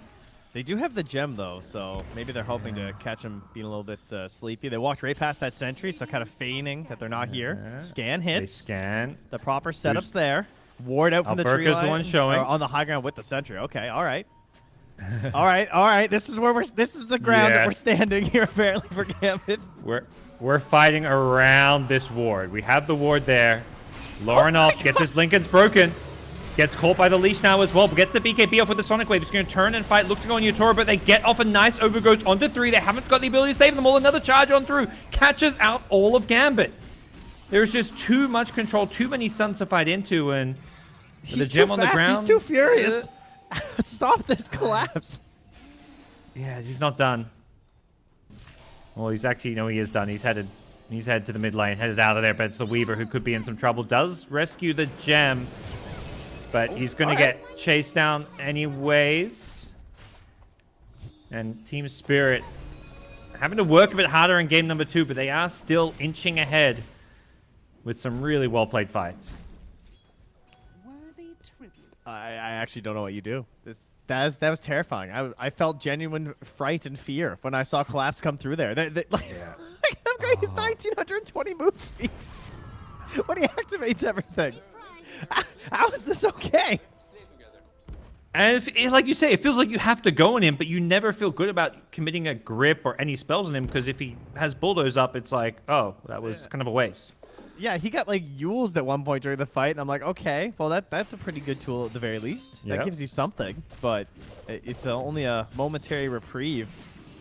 They do have the gem, though, so maybe they're hoping to catch him being a little bit sleepy. They walked right past that sentry, so kind of feigning that they're not here. Scan They hits. scan. The proper setup's there. Ward out from the tree Alberca's line. the one showing. Or on the high ground with the sentry. Okay, all right. all right. This is the ground that we're Yes. standing here apparently for Gambit. We're fighting around this ward. We have the ward there. Lorinov gets his Lincolns broken. Gets caught by the leash now as well, but gets the BKB off with the Sonic Wave. He's going to turn and fight. Look to go on Yotoro, but they get off a nice overgrowth onto 3. They haven't got the ability to save them all. Another charge on through. Catches out all of Gambit. There's just too much control, too many stuns to fight into, and the gem too on the fast. ground. He's too furious. Stop this collapse. Yeah, he's not done. Well, he's actually, he is done. He's headed to the mid lane, headed out of there, but it's the Weaver who could be in some trouble. Does rescue the gem, but he's going to get chased down anyways. And TSpirit having to work a bit harder in game number 2, but they are still inching ahead with some really well-played fights. Worthy tribute. I actually don't know what you do. That was terrifying. I felt genuine fright and fear when I saw Collapse come through there. That guy has 1920 move speed. when he activates everything. How is this okay? And like you say, it feels like you have to go on him, but you never feel good about committing a grip or any spells on him, because if he has bulldoze up, it's like, oh, that was kind of a waste. Yeah, he got like Yules at one point during the fight, and I'm like, okay, well that's a pretty good tool at the very least. That Yep. gives you something, but it's only a momentary reprieve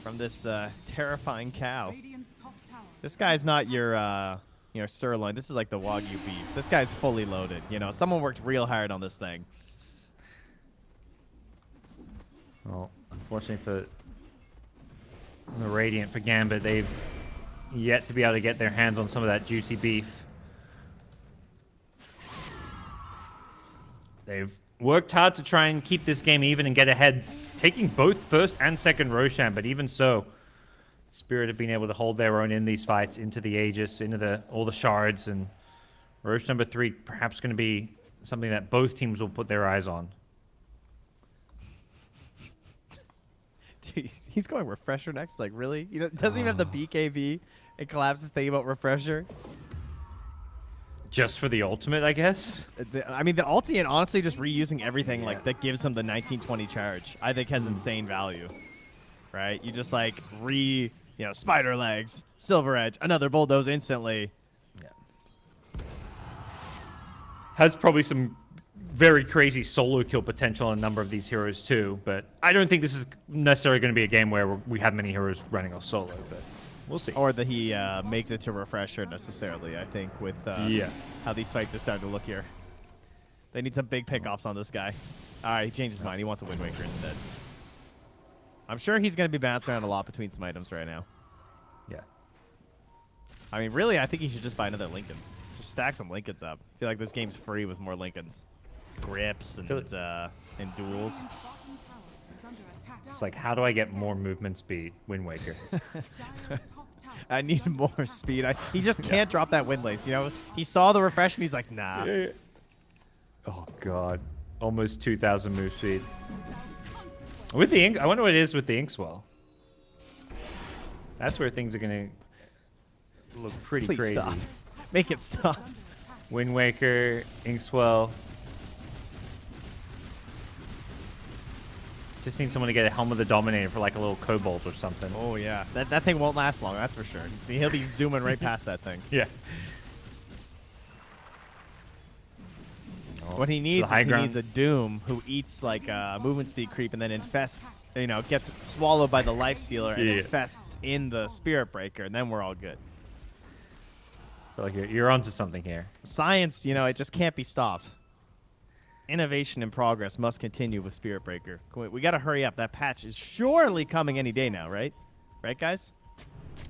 from this terrifying cow. Radiant's top tower. This guy's not your sirloin. This is like the Wagyu beef. This guy's fully loaded. You know, someone worked real hard on this thing. Well, unfortunately for the Radiant, for Gambit, they've yet to be able to get their hands on some of that juicy beef. They've worked hard to try and keep this game even and get ahead, taking both first and second Roshan, but even so, Spirit have been able to hold their own in these fights, into the Aegis, into all the shards, and Rosh number 3 perhaps going to be something that both teams will put their eyes on. Dude, he's going Refresher next. Like, really? You know, doesn't even have the BKB. It collapses thinking about Refresher. Just for the ultimate, I guess? I mean, the ulti and honestly just reusing everything like that gives him the 1920 charge, I think has insane value. Right? You just like spider legs, silver edge, another bulldoze instantly. Yeah. Has probably some very crazy solo kill potential on a number of these heroes too, but I don't think this is necessarily going to be a game where we have many heroes running off solo, but we'll see. Or that he makes it to Refresher necessarily, I think, with how these fights are starting to look here. They need some big pickoffs on this guy. All right, he changed his mind. He wants a Wind Waker instead. I'm sure he's going to be bouncing around a lot between some items right now. Yeah. I mean, really, I think he should just buy another Lincolns. Just stack some Lincolns up. I feel like this game's free with more Lincolns. Grips and duels. Radiant's bottom tower is under attack. It's like, how do I get more movement speed? Wind Waker. Dire's top tower I need more speed. He just can't drop that Windlace. You know, he saw the refresh and he's like, nah. Oh, God. Almost 2,000 move speed. With the ink, I wonder what it is with the Inkswell. That's where things are going to look pretty Please crazy. stop. Make it stop. Wind Waker, Inkswell. Just need someone to get a Helm of the Dominator for like a little Cobalt or something. Oh, yeah. That thing won't last long, that's for sure. See, he'll be zooming right past that thing. Yeah. What he needs high is he ground. needs a Doom who eats like movement speed creep and then infests, gets swallowed by the life stealer and infests in the Spirit Breaker, and then we're all good. I feel like you're onto something here. Science, it just can't be stopped. Innovation and progress must continue with Spirit Breaker. We got to hurry up. That patch is surely coming any day now, right? Right, guys?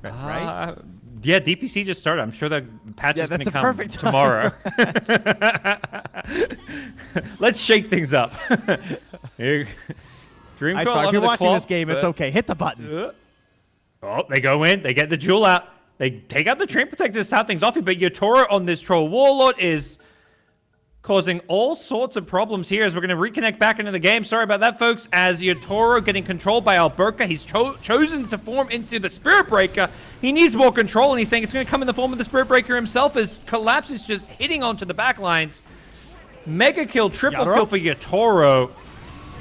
Right? Yeah, DPC just started. I'm sure that patch is going to come perfect time. tomorrow. Let's shake things up. Here. Dream Call If you're watching quad, this game, it's okay. Hit the button. Oh, they go in. They get the jewel out. They take out the Train Protector to start things off. But Yotoro on this Troll Warlord is causing all sorts of problems here as we're going to reconnect back into the game. Sorry about that, folks. As Yotoro getting controlled by Alberca. He's chosen to form into the Spirit Breaker. He needs more control, and he's saying it's going to come in the form of the Spirit Breaker himself as Collapse is just hitting onto the back lines. Mega kill, triple kill for Yotoro.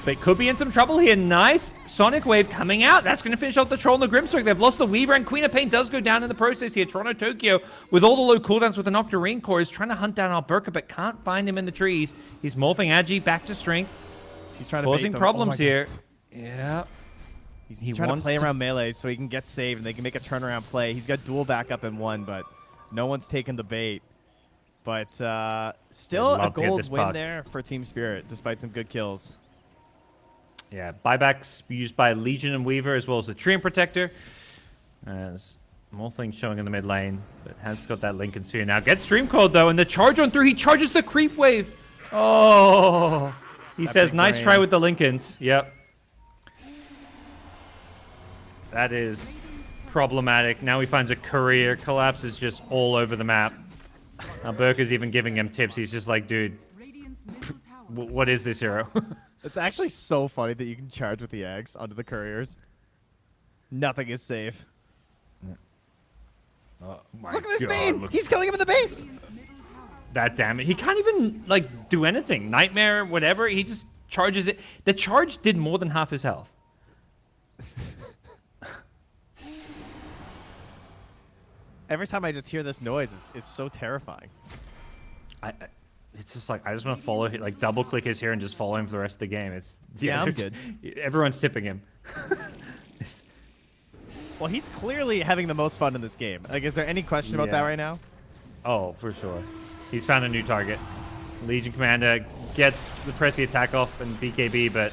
They could be in some trouble here. Nice Sonic Wave coming out. That's going to finish off the Troll and the Grimstroke. They've lost the Weaver, and Queen of Pain does go down in the process here. Toronto Tokyo, with all the low cooldowns with an Octarine Core, is trying to hunt down Alberca, but can't find him in the trees. He's morphing Agi back to strength. He's trying to causing bait them. problems Oh here. Yeah. He's trying to play around melee so he can get saved and they can make a turnaround play. He's got dual backup in one, but no one's taken the bait. But still a gold win there for Team Spirit, despite some good kills. Yeah, buybacks used by Legion and Weaver, as well as the Treant Protector. As more things showing in the mid lane, but has got that Lincoln Sphere now. Gets Stream Code, though, and the charge on through. He charges the Creep Wave. Oh, he says, nice try with the Lincolns. Yep. That is problematic. Now he finds a Courier. Collapse is just all over the map. Now Burka's even giving him tips. He's just like, dude, what is this hero? It's actually so funny that you can charge with the eggs onto the Couriers. Nothing is safe. Oh my Look at this God, beam! He's killing him in the base! that damage. He can't even like do anything. Nightmare, whatever. He just charges it. The charge did more than half his health. Every time I just hear this noise, it's so terrifying. It's just like I just want to follow him, like double click his here and just follow him for the rest of the game. It's I'm good. Everyone's tipping him. Well, he's clearly having the most fun in this game. Like, is there any question about that right now? Oh, for sure. He's found a new target. Legion Commander gets the pressy attack off and BKB, but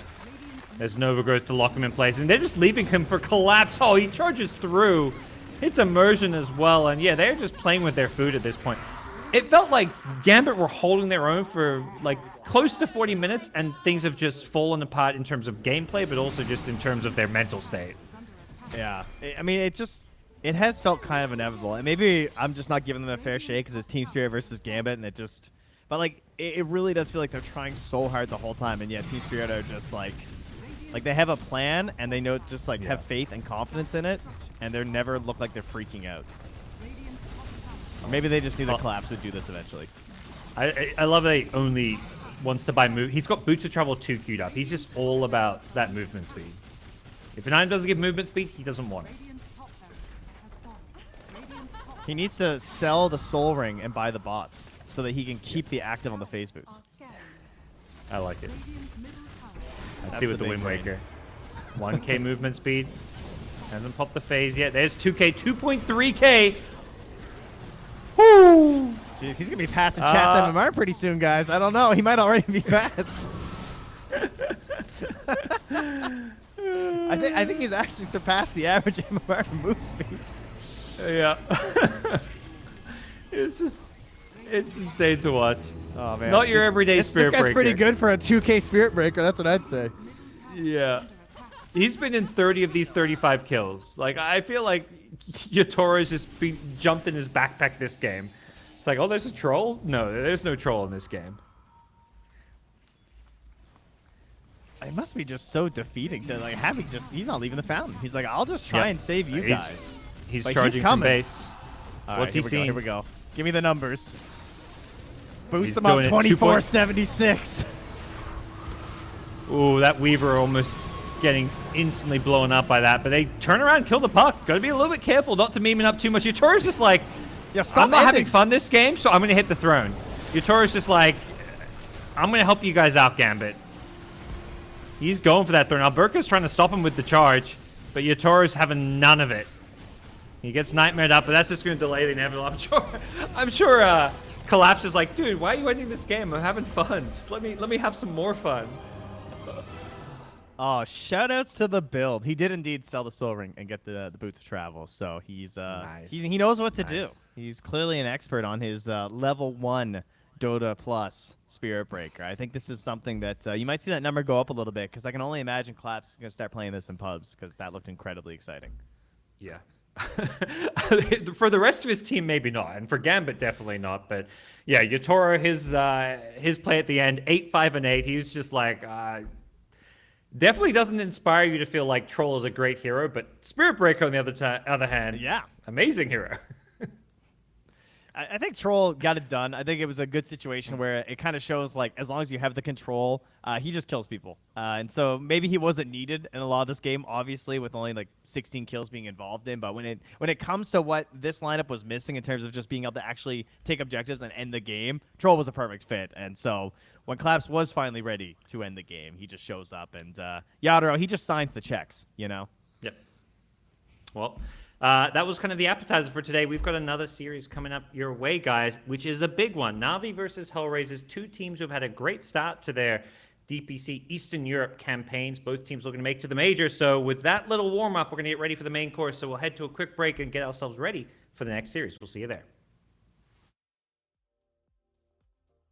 there's no overgrowth to lock him in place. And they're just leaving him for collapse. Oh, he charges through. It's immersion as well. And yeah, they're just playing with their food at this point. It felt like Gambit were holding their own for like close to 40 minutes, and things have just fallen apart in terms of gameplay, but also just in terms of their mental state. Yeah. I mean, it has felt kind of inevitable. And maybe I'm just not giving them a fair shake because it's TSpirit versus Gambit, and but like, it really does feel like they're trying so hard the whole time, and yet TSpirit are just like they have a plan, and they know just like have faith and confidence in it, and they never look like they're freaking out. Or maybe they just knew the collapse would do this eventually. I love that he only wants to buy move. He's got Boots of Travel 2 queued up. He's just all about that movement speed. If an item doesn't give movement speed, he doesn't want it. He needs to sell the Soul Ring and buy the bots so that he can keep the active on the phase boots. I like it. Let's That's see with the the big Wind brain. Waker. 1k movement speed. Hasn't popped the phase yet. There's 2k, 2.3k. Woo! Jeez, he's gonna be passing chat's MMR pretty soon, guys. I don't know. He might already be fast. I think he's actually surpassed the average MMR move speed. Yeah. It's insane to watch. Oh man, Not your everyday Spirit This guy's pretty Breaker. good for a 2K Spirit Breaker. That's what I'd say. Yeah. He's been in 30 of these 35 kills. Like, I feel like Yatoro's just been jumped in his backpack this game. It's like, oh, there's a troll? No, there's no troll in this game. It must be just so defeating to like having he's not leaving the fountain. He's like, I'll just try and save you guys. He's But charging from coming. base. All What's right, he seeing? Here we go. Give me the numbers. Boost He's them up going at 2476. Ooh, that Weaver almost getting instantly blown up by that. But they turn around, kill the puck. Gotta be a little bit careful not to meme it up too much. Yatoro's just like, Yeah, stop I'm not ending. having fun this game, so I'm gonna hit the throne. Yatoro's just like, I'm gonna help you guys out, Gambit. He's going for that throne. Alberca's trying to stop him with the charge, but Yatoro's having none of it. He gets nightmared up, but that's just going to delay the inevitable. I'm sure Collapse is like, dude, why are you ending this game? I'm having fun. Just let me have some more fun. Oh, shoutouts to the build. He did indeed sell the Soul Ring and get the Boots of Travel, so he's Nice. he knows what to Nice. do. He's clearly an expert on his level 1 Dota Plus Spirit Breaker. I think this is something that you might see that number go up a little bit, because I can only imagine Collapse is going to start playing this in pubs, because that looked incredibly exciting. Yeah. For the rest of his team, maybe not, and for Gambit, definitely not. But yeah, Yatoro, his play at the end, 8-5 and 8. He was just like, definitely doesn't inspire you to feel like Troll is a great hero, but Spirit Breaker on the other hand, Yeah. amazing hero. I think Troll got it done. I think it was a good situation where it kind of shows, like, as long as you have the control, he just kills people. And so maybe he wasn't needed in a lot of this game, obviously, with only, like, 16 kills being involved in. But when it comes to what this lineup was missing in terms of just being able to actually take objectives and end the game, Troll was a perfect fit. And so when Collapse was finally ready to end the game, he just shows up. And Yadro, he just signs the checks, you know? Yep. Well, that was kind of the appetizer for today. We've got another series coming up your way, guys, which is a big one. Na'Vi versus Hellraisers, two teams who've had a great start to their DPC Eastern Europe campaigns. Both teams looking to make to the major. So with that little warm-up, we're going to get ready for the main course. So we'll head to a quick break and get ourselves ready for the next series. We'll see you there.